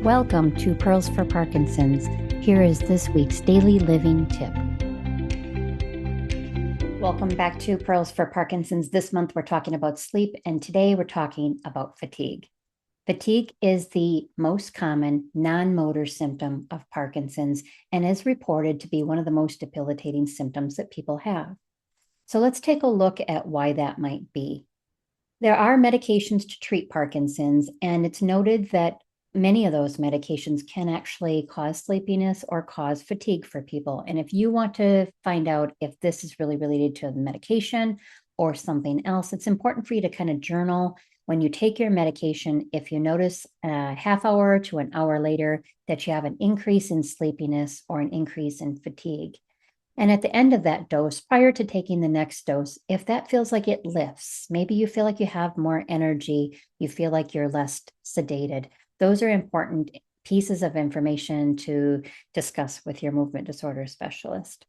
Welcome to Pearls for Parkinson's. Here is this week's daily living tip. Welcome back to Pearls for Parkinson's. This month we're talking about sleep, and today we're talking about fatigue. Fatigue is the most common non-motor symptom of Parkinson's and is reported to be one of the most debilitating symptoms that people have. So let's take a look at why that might be. There are medications to treat Parkinson's, and it's noted that many of those medications can actually cause sleepiness or cause fatigue for people. And if you want to find out if this is really related to the medication or something else, it's important for you to kind of journal when you take your medication. If you notice a half hour to an hour later that you have an increase in sleepiness or an increase in fatigue. And at the end of that dose, prior to taking the next dose, if that feels like it lifts, maybe you feel like you have more energy, you feel like you're less sedated. Those are important pieces of information to discuss with your movement disorder specialist.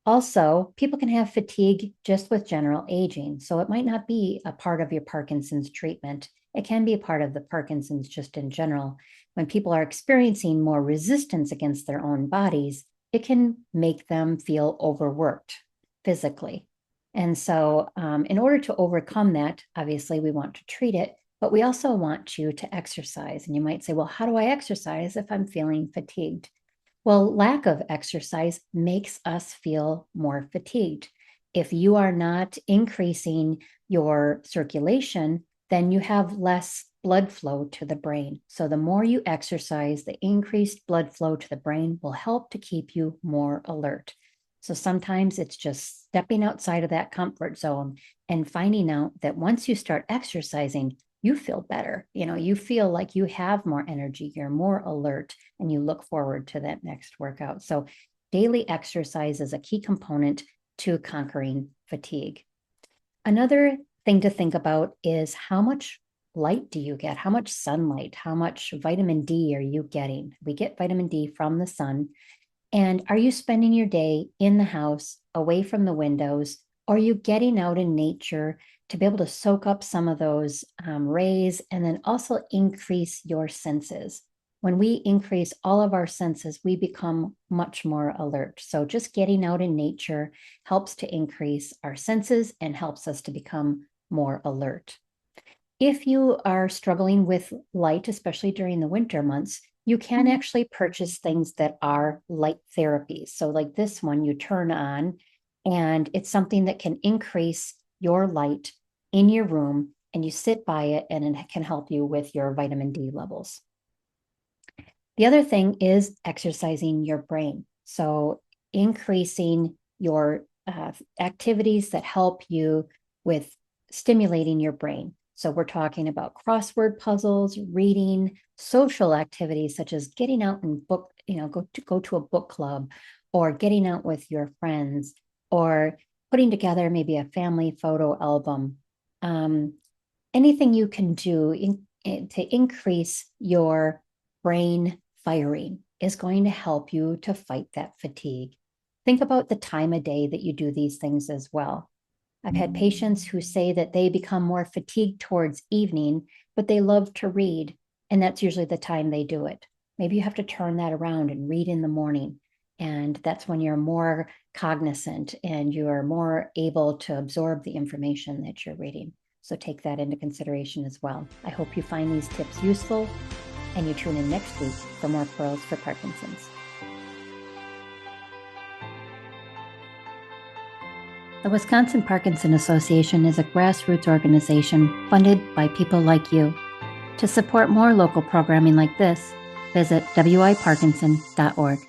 Also, people can have fatigue just with general aging. So it might not be a part of your Parkinson's treatment. It can be a part of the Parkinson's just in general. When people are experiencing more resistance against their own bodies, it can make them feel overworked physically. And so in order to overcome that, obviously we want to treat it, but we also want you to exercise. And you might say, well, how do I exercise if I'm feeling fatigued? Well, lack of exercise makes us feel more fatigued. If you are not increasing your circulation, then you have less blood flow to the brain. So the more you exercise, the increased blood flow to the brain will help to keep you more alert. So sometimes it's just stepping outside of that comfort zone and finding out that once you start exercising, you feel better. You feel like you have more energy, you're more alert, and you look forward to that next workout. So daily exercise is a key component to conquering fatigue. Another thing to think about is how much light do you get? How much sunlight? How much vitamin D are you getting? We get vitamin D from the sun. And are you spending your day in the house, away from the windows? Or are you getting out in nature to be able to soak up some of those rays and then also increase your senses? When we increase all of our senses, we become much more alert. So just getting out in nature helps to increase our senses and helps us to become more alert. If you are struggling with light, especially during the winter months, you can actually purchase things that are light therapies. So like this one, you turn on, and it's something that can increase your light in your room, and you sit by it, and it can help you with your vitamin D levels. The other thing is exercising your brain. So increasing your activities that help you with stimulating your brain. So we're talking about crossword puzzles, reading, social activities such as getting out and go to a book club, or getting out with your friends, or putting together maybe a family photo album. Anything you can do to increase your brain firing is going to help you to fight that fatigue. Think about the time of day that you do these things as well. I've had patients who say that they become more fatigued towards evening, but they love to read, and that's usually the time they do it. Maybe you have to turn that around and read in the morning, and that's when you're more cognizant and you are more able to absorb the information that you're reading. So take that into consideration as well. I hope you find these tips useful, and you tune in next week for more Pearls for Parkinson's. The Wisconsin Parkinson Association is a grassroots organization funded by people like you. To support more local programming like this, visit wiparkinson.org.